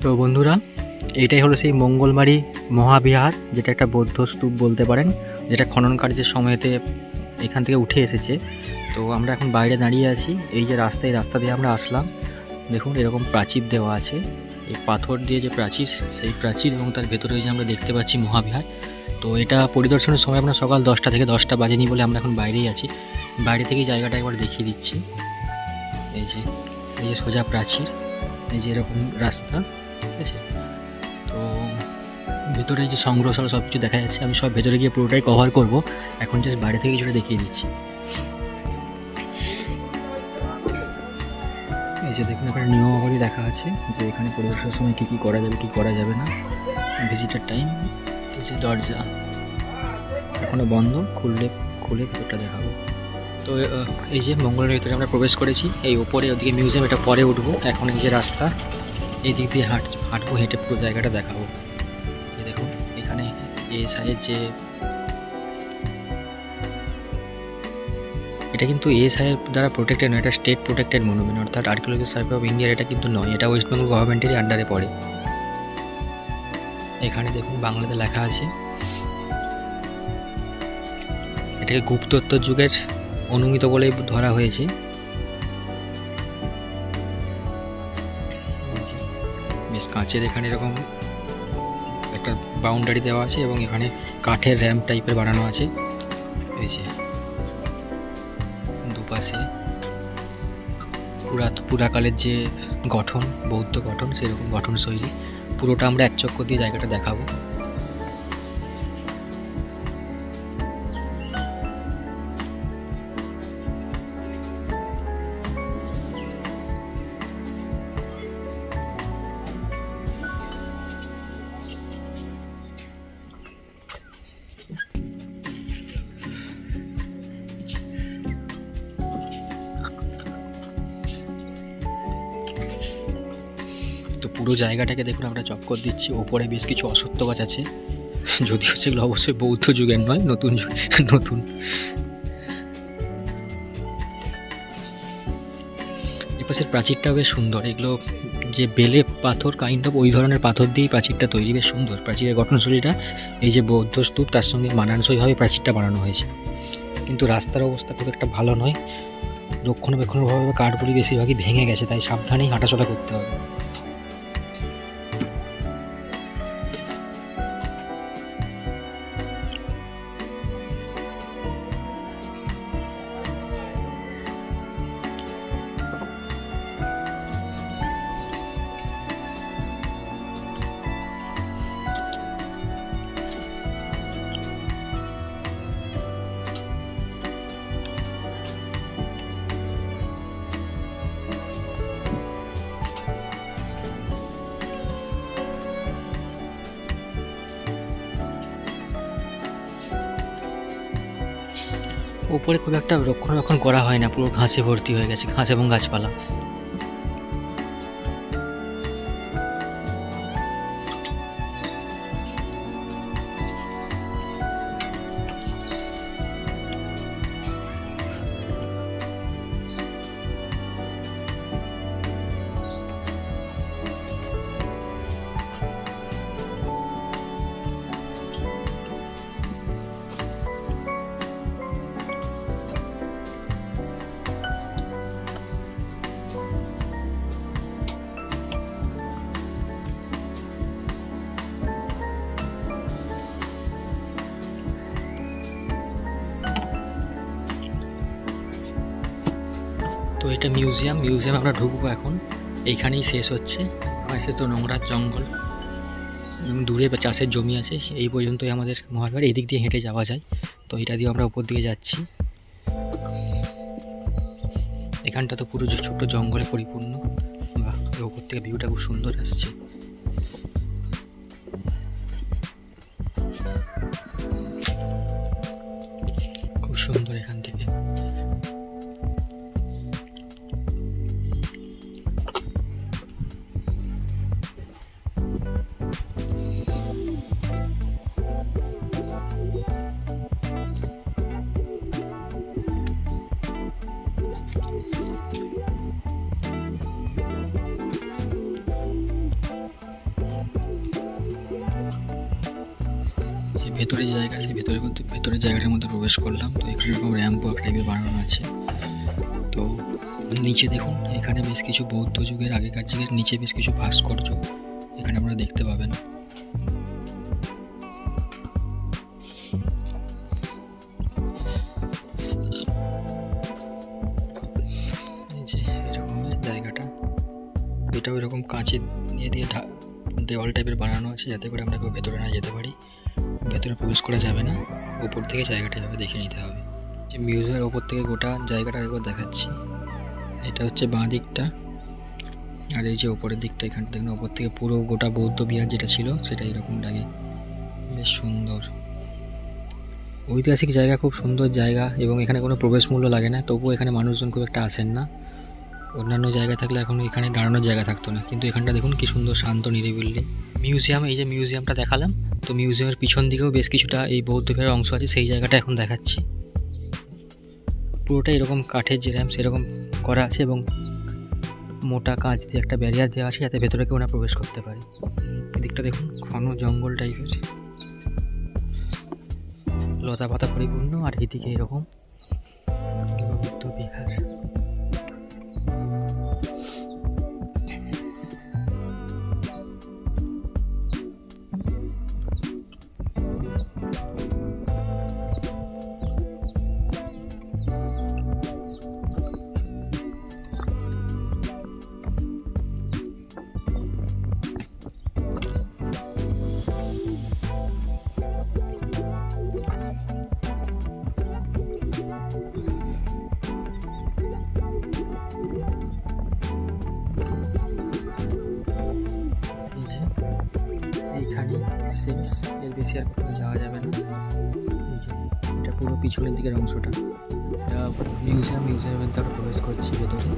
তো বন্ধুরা, এইটাই হলো সেই মঙ্গলমারি মহাবিহার, যেটা একটা বৌদ্ধ স্তূপ বলতে পারেন, যেটা খনন কার্যের সময়তে এখান থেকে উঠে এসেছে। তো আমরা এখন বাইরে দাঁড়িয়ে আছি। এই যে রাস্তা, এই রাস্তা দিয়ে আমরা আসলাম। দেখুন এরকম প্রাচীর দেওয়া আছে, এই পাথর দিয়ে যে প্রাচীর, সেই প্রাচীর, এবং তার ভেতরে যে আমরা দেখতে পাচ্ছি মহাবিহার। তো এটা পরিদর্শনের সময় আপনার সকাল 10টা থেকে 10টা বাজেনি বলে আমরা এখন বাইরেই আছি। বাইরে থেকেই জায়গাটা একবার দেখিয়ে দিচ্ছি। এই যে সোজা প্রাচীর, এই যে এরকম রাস্তা, ঠিক আছে। তো ভেতরে যে সংগ্রহশালা সব কিছু দেখা যাচ্ছে। আমি সব ভেতরে গিয়ে পুরোটাই কভার করব, এখন জাস্ট বাইরে থেকে কিছুটা দেখিয়ে দিচ্ছি। এই যে দেখুন, এখানে নিয়মাবলী দেখা আছে যে এখানে পরিদর্শনের সময় কী কী করা যাবে, কী করা যাবে না। ভিজিটার টাইম, এই যে দরজা এখনও বন্ধ, খুলে ভেতরটা দেখাবো। তো এই যে মঙ্গলের ভিতরে আমরা প্রবেশ করেছি। এই ওপরে ওদিকে মিউজিয়াম, এটা পরে উঠবো। এখন এই যে রাস্তা, এই দিক দিয়ে হাঁটবো, হেঁটে পুরো জায়গাটা দেখাবো। এই দেখুন এখানে এএসআই যে, এটা কিন্তু এএসআই এর দ্বারা প্রোটেক্টেড নয়, এটা স্টেট প্রোটেক্টেড মনুমেন্ট, অর্থাৎ আর্কিওলজিক্যাল সার্ভে অফ ইন্ডিয়ার এটা কিন্তু নয়, এটা ওয়েস্ট বেঙ্গল গভর্নমেন্টেরই আন্ডারে পড়ে। এখানে দেখুন বাংলাতে লেখা আছে, এটাকে গুপ্তোত্তর যুগের অনুমিত বলে ধরা হয়েছে। বেশ কাঁচের এখানে এরকম একটা বাউন্ডারি দেওয়া আছে, এবং এখানে কাঠের র্যাম্প টাইপের বানানো আছে। এই যে দুপাশে পুরাকালের যে গঠন, বৌদ্ধ গঠন, সেরকম গঠন শৈলী। পুরোটা আমরা এক চক্কর দিয়ে জায়গাটা দেখাবো। তো পুরো জায়গাটাকে দেখুন আমরা চক্কর দিচ্ছি। ওপরে বেশ কিছু অশ্বত্থ গাছ আছে, যদিও সেগুলো অবশ্যই বৌদ্ধ যুগের নয়, নতুন। এপাশের প্রাচীরটাও বেশ সুন্দর। এগুলো যে বেলে পাথর, কাইন্ড অফ ওই ধরনের পাথর দিয়েই প্রাচীরটা তৈরি, বেশ সুন্দর প্রাচীরের গঠনশৈলীটা। এই যে বৌদ্ধ স্তূপ, তার সঙ্গে মানানসইভাবে প্রাচীরটা বানানো হয়েছে। কিন্তু রাস্তার অবস্থা খুব একটা ভালো নয়, রক্ষণাবেক্ষণের অভাবে কাঠগুলি বেশিরভাগই ভেঙে গেছে, তাই সাবধানেই হাঁটাচলা করতে হবে। উপরে খুব একটা রক্ষণাবেক্ষণ করা হয় না, পুরো ঘাসে ভর্তি হয়ে গেছে, ঘাস এবং গাছপালা। তো এটা মিউজিয়াম আমরা ঢুকবো এখন। এইখানেই শেষ হচ্ছে, শেষ তো নোংরা জঙ্গল, দূরে চাষের জমি আছে। এই পর্যন্তই আমাদের মহাবিহার। এই দিক দিয়ে হেঁটে যাওয়া যায়, তো এটা দিয়ে আমরা উপর দিকে যাচ্ছি। এখানটা তো পুরো ছোট্ট জঙ্গলে পরিপূর্ণ, উপর থেকে ভিউটা খুব সুন্দর আসছে। খুব সুন্দর এখান থেকে। ভেতরে যে জায়গা আছে ভেতরের জায়গাটার মধ্যে প্রবেশ করলাম। তো এখানে এরকম র্যাম্প ওয়াক টাইপের বানানো আছে। তো নিচে দেখুন, এখানে বেশ কিছু বৌদ্ধ যুগের আগেকার যুগের নিচে বেশ কিছু ভাস্কর্য এখানে আপনারা দেখতে পাবেন। এই যে এরকম জায়গাটা, এটাও এরকম কাঁচের দিয়ে দেওয়াল টাইপের বানানো আছে, যাতে করে আমরা কেউ ভেতরে না যেতে পারি। ভেতরে প্রবেশ করা যাবে না, উপর থেকে জায়গাটা এভাবে দেখে নিতে হবে। যে মিউজিয়ামের ওপর থেকে গোটা জায়গাটা একবার দেখাচ্ছি। এটা হচ্ছে বাঁ দিকটা, আর এই যে ওপরের দিকটা, এখান থেকে ওপর থেকে পুরো গোটা বৌদ্ধ বিহার যেটা ছিল সেটা এরকম লাগে, বেশ সুন্দর ঐতিহাসিক জায়গা, খুব সুন্দর জায়গা। এবং এখানে কোনো প্রবেশ মূল্য লাগে না, তবুও এখানে মানুষজন খুব একটা আসেন না। অন্যান্য জায়গায় থাকলে এখন এখানে দাঁড়ানোর জায়গা থাকতো না, কিন্তু এখানটা দেখুন কি সুন্দর শান্ত নিরিবিলি। মিউজিয়াম, এই যে মিউজিয়ামটা দেখালাম, তো মিউজিয়ামের পিছন দিকেও বেশ কিছুটা এই বৌদ্ধ বিহারের অংশ আছে, সেই জায়গাটা এখন দেখাচ্ছি। পুরোটা এরকম কাঠের যে র্যাম্প সেরকম করা আছে, এবং মোটা কাঁচ দিয়ে একটা ব্যারিয়ার দেওয়া আছে, যাতে ভেতরে কেউ না প্রবেশ করতে পারে। এদিকটা দেখুন ঘন জঙ্গল টাইপের, লতা পাতা পরিপূর্ণ, আর এদিকে এরকম বৌদ্ধ বিহার। এইখানে শেষ, এর বেশি আর কোথাও যাওয়া যাবে না। এই যে এটা পুরো পিছনের দিকের অংশটা, এটা মিউজিয়ামের মধ্যে আমরা প্রবেশ করছি ভেতরে।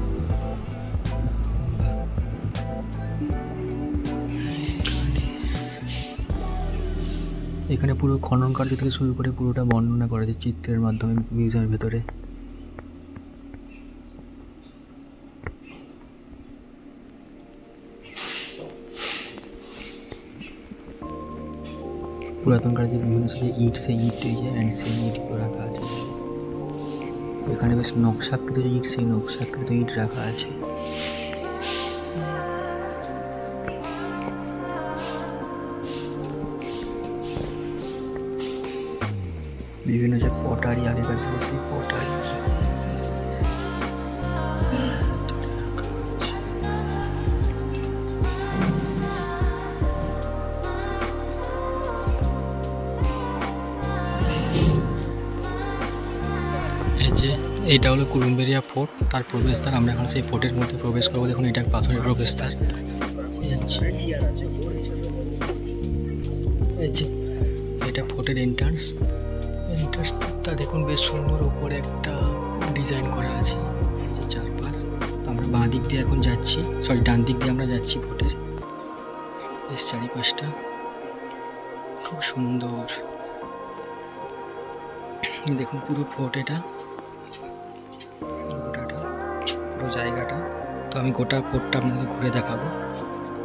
এখানে পুরো খনন কার্য থেকে শুরু করে পুরোটা বর্ণনা করা যায় চিত্রের মাধ্যমে মিউজিয়ামের ভেতরে। পুরাতনকার যে বিভিন্ন ইট, সেই ইট অ্যান্ড সেই ইটগুলো রাখা আছে। এখানে বেশ নকশাকৃত ইট, সেই নকশাকৃত ইট রাখা আছে। বিভিন্ন যে পটারি, আগেকার দিনে সেই পটারি। এইটা হলো কুরুম্বেরিয়া ফোর্ট, তার প্রবেশদ্বার। আমরা এখন সেই ফোর্টের মধ্যে প্রবেশ করবো। দেখুন এটা পাথরের প্রবেশদ্বার। এই যে এটা ফোর্টের এন্ট্রান্সটা দেখুন, বেশ সুন্দর উপরে একটা ডিজাইন করা আছে চারপাশ। আমরা বাঁ দিক দিয়ে এখন যাচ্ছি, ডান দিক দিয়ে আমরা যাচ্ছি ফোর্টের। বেশ চারিপাশটা খুব সুন্দর, দেখুন পুরো ফোর্ট, এটা পুরো জায়গাটা। তো আমি গোটা ফোর্টটা আপনাদের ঘুরে দেখাবো।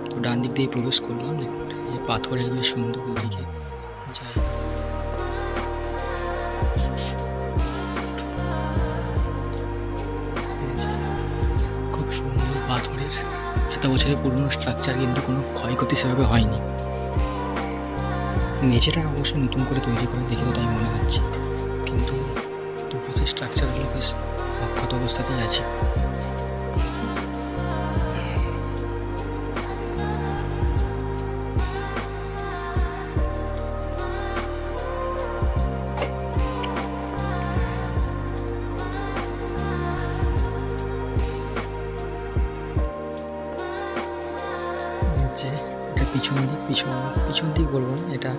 তো ডান দিক দিয়ে প্রবেশ করলাম, দেখুন এই পাথরের বেশ সুন্দর দিকে যায়। খুব সুন্দর পাথরের, এত বছরের পুরনো স্ট্রাকচার, কিন্তু কোনো ক্ষয়ক্ষতি সেভাবে হয়নি। মেঝেটা অবশ্যই নতুন করে তৈরি করে দেখে তো তাই মনে হচ্ছে, কিন্তু দুপাশের স্ট্রাকচারগুলো বেশ অক্ষত অবস্থাতেই আছে। এটা পিছন দিক বলবো না, এটা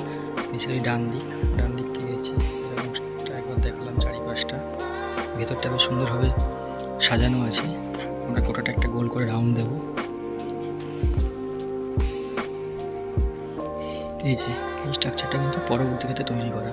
বেসিক্যালি ডান দিক থেকে হচ্ছে। এরকমটা একবার দেখলাম চারিপাশটা, ভেতরটা বেশ সুন্দরভাবে সাজানো আছে। আমরা গোটাটা একটা গোল করে রাউন্ড দেব। এই যে এই স্ট্রাকচারটা কিন্তু পরবর্তীতে তৈরি করা।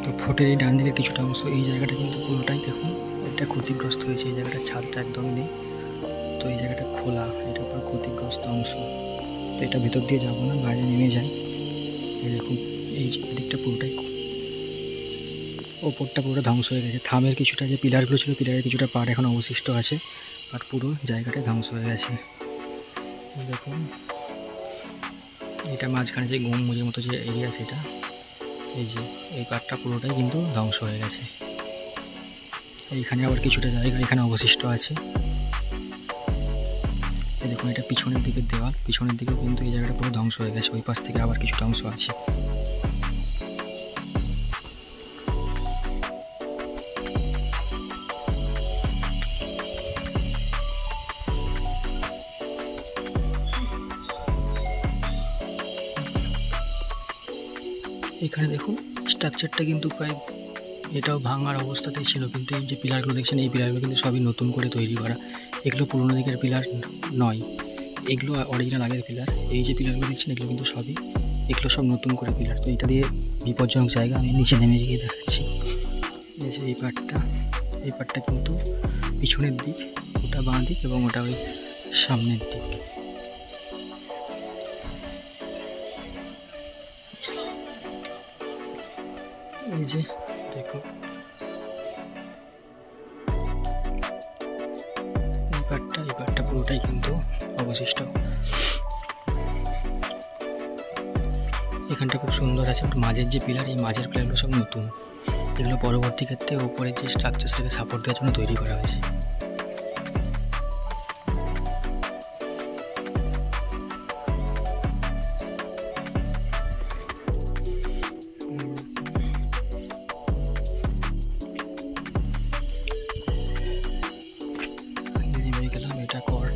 তো ফোর্টের এই ডান দিকের কিছুটা অংশ, এই জায়গাটা কিন্তু পুরোটাই দেখুন এটা ক্ষতিগ্রস্ত হয়েছে, এই জায়গাটা ছাদটা একদমই নেই। তো এই জায়গাটা খোলা, এটা পুরো ক্ষতিগ্রস্ত অংশ। তো এটা ভেতর দিয়ে যাবো না, বাইরে নেমে যাই। এই দেখুন এই দিকটা পুরোটাই, ওপরটা পুরো ধ্বংস হয়ে গেছে। থামের কিছুটা যে পিলারগুলো ছিল, পিলারের কিছুটা পার্ট এখন অবশিষ্ট আছে, আর পুরো জায়গাটা ধ্বংস হয়ে গেছে। দেখুন এটা মাঝখানে যে গম্বুজের মতো যে এরিয়া, সেটা এই যে এই পার্টটা পুরোটাই কিন্তু ধ্বংস হয়ে গেছে। এইখানে আবার কিছুটা জায়গা এখানে অবশিষ্ট আছে। এই দেখুন এটা পিছনের দিকের দেওয়াল, পিছনের দিকে কিন্তু এই জায়গাটা পুরো ধ্বংস হয়ে গেছে। ওই পাশ থেকে আবার কিছুটা অংশ আছে। এখানে দেখুন স্ট্রাকচারটা কিন্তু প্রায় এটাও ভাঙার অবস্থাতেই ছিল, কিন্তু এই যে পিলারগুলো দেখছেন, এই পিলারগুলো কিন্তু সবই নতুন করে তৈরি করা। এগুলো পুরোনো দিকের পিলার নয়, এগুলো অরিজিনাল আগের পিলার। এই যে পিলারগুলো দেখছেন এগুলো কিন্তু সবই, এগুলো সব নতুন করে পিলার। তো এটা দিয়ে বিপজ্জনক জায়গা, আমি নিচে নেমে গিয়ে দেখাচ্ছি। এই যে এই পার্টটা কিন্তু পিছনের দিক, ওটা বাঁ দিক এবং ওটা ওই সামনের দিক। এই যে দেখো এই পার্টটা পুরোটাই কিন্তু অবশিষ্ট। এখানটা খুব সুন্দর আছে, মাঝের যে পিলার, এই মাঝের পিলারগুলো সব নতুন। এগুলো পরবর্তী ক্ষেত্রে ওপরের যে স্ট্রাকচারটাকে সাপোর্ট দেওয়ার জন্য তৈরি করা হয়েছে। নেমে গেলাম, এটা কর্ট।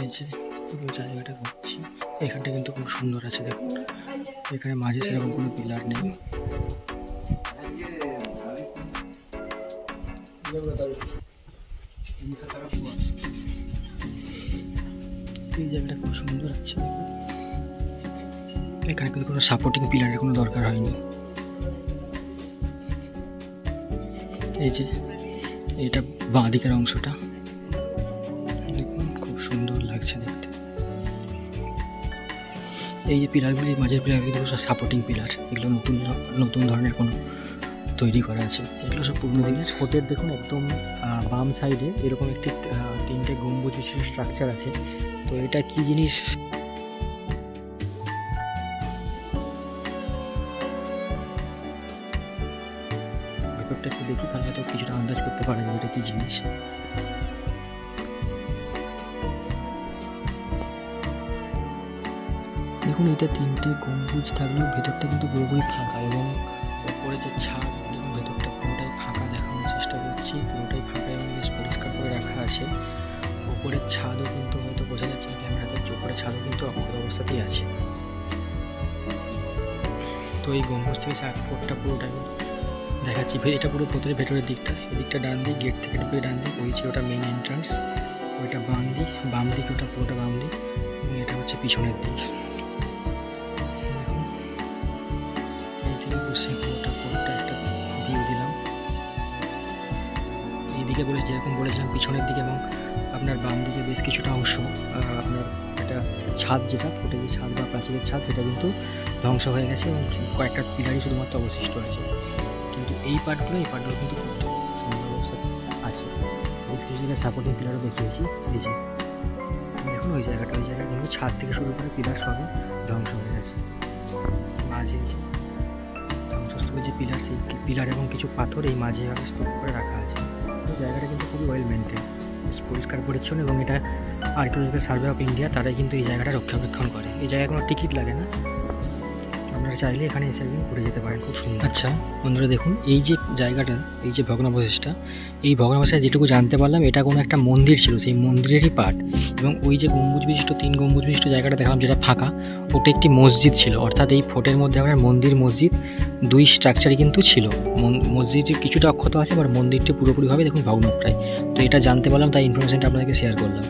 এই যে পুরো জায়গাটা ঘুরছি, এখানটা কিন্তু খুব সুন্দর আছে। দেখুন এখানে মাঝে সেরকম কোনো পিলার নেই। এই জায়গাটা খুব সুন্দর আছে, এখানে কিন্তু কোনো সাপোর্টিং পিলারের কোনো দরকার হয়নি। এই যে এটা বাঁ দিকের অংশটা দেখুন, খুব সুন্দর লাগছে দেখতে। এই যে পিলারগুলি, মাঝের পিলারগুলি কিন্তু সব সাপোর্টিং পিলার, এগুলো নতুন ধরনের কোনো তৈরি করা আছে। এগুলো সব পুরনো দিনের। ওদের দেখুন একদম বাম সাইডে এরকম একটি 3টে গম্বুজ বিশিষ্ট স্ট্রাকচার আছে। তো এটা কি জিনিস, ব্যাপারটা একটু দেখি, তাহলে হয়তো কিছুটা আন্দাজ করতে পারা যাবে এটা কি জিনিস। দেখুন এটা 3টে গম্বুজ থাকলেও ভেতরটা কিন্তু পুরোপুরি ফাঁকা, এবং ওপরে যে ছাদ, দেখুন ভেতরটা পুরোটাই ফাঁকা দেখানোর চেষ্টা করছি, পুরোটাই ফাঁকা এবং বেশ পরিষ্কার করে রাখা আছে। ওপরের ছাদও কিন্তু হয়তো বোঝা যাচ্ছে না ক্যামেরাতে, ওপরের ছাদও কিন্তু অক্ষত অবস্থাতেই আছে। তো এই গম্বুজ থেকে 4 ফুটটা পুরোটা দেখাচ্ছি। এটা পুরো ভেতরের দিকটা, এদিকটা ডান দিক, গেট থেকে ঢুকে ডান দিক, ওই যে ওটা মেইন এন্ট্রান্স, ওইটা বাম দিক, ওটা পুরোটা বাম দিক, এবং এটা হচ্ছে পিছনের দিক। এই থেকে বসে পুরোটা একটা ভিউ দিলাম। এইদিকে যেরকম বলেছিলাম পিছনের দিকে এবং আপনার বাম দিকে বেশ কিছুটা অংশ, আপনার একটা ছাদ, যেটা ফুটে যে ছাদ বা প্রাচীরের ছাদ, সেটা কিন্তু ধ্বংস হয়ে গেছে এবং কয়েকটা পিলারই শুধুমাত্র অবশিষ্ট আছে। কিন্তু এই পার্টগুলো কিন্তু খুব সুন্দর অবস্থাতে আছে। বেশ কিছু জায়গায় সাপোর্টিং পিলারও দেখিয়েছি। এই যে দেখুন ওই জায়গাটা কিন্তু ছাদ থেকে শুরু করে পিলার সবই ধ্বংস হয়ে গেছে। মাঝে ধ্বংসস্তূপের যে পিলার, সেই পিলার এবং কিছু পাথর এই মাঝে স্তূপ করে রাখা আছে। এই জায়গাটা কিন্তু খুবই ওয়েল মেনটেন, পরিষ্কার পরিচ্ছন্ন, এবং এটা আর্কিওলজিক্যাল সার্ভে অফ ইন্ডিয়া তারাই কিন্তু এই জায়গাটা রক্ষণাবেক্ষণ করে। এই জায়গায় কোনো টিকিট লাগে না, আপনারা চাইলে এখানে এসে একদিন ঘুরে যেতে পারেন, খুব সুন্দর। আচ্ছা বন্ধুরা দেখুন, এই যে জায়গাটা, এই যে ভগ্নাবশেষটা, এই ভগ্নাবশেষে যেটুকু জানতে পারলাম এটা কোনো একটা মন্দির ছিল, সেই মন্দিরেরই পার্ট। এবং ওই যে গম্বুজ বিশিষ্ট 3 গম্বুজ বিশিষ্ট জায়গাটা দেখালাম যেটা ফাঁকা, ওটা একটি মসজিদ ছিল। অর্থাৎ এই ফোর্টের মধ্যে আমরা মন্দির মসজিদ 2 স্ট্রাকচারই কিন্তু ছিল। মসজিদটি কিছুটা অক্ষত আছে, আবার মন্দিরটি পুরোপুরিভাবে দেখুন ভগ্নপ্রায়। তো এটা জানতে পারলাম, তাই ইনফরমেশনটা আপনাদেরকে শেয়ার করলাম।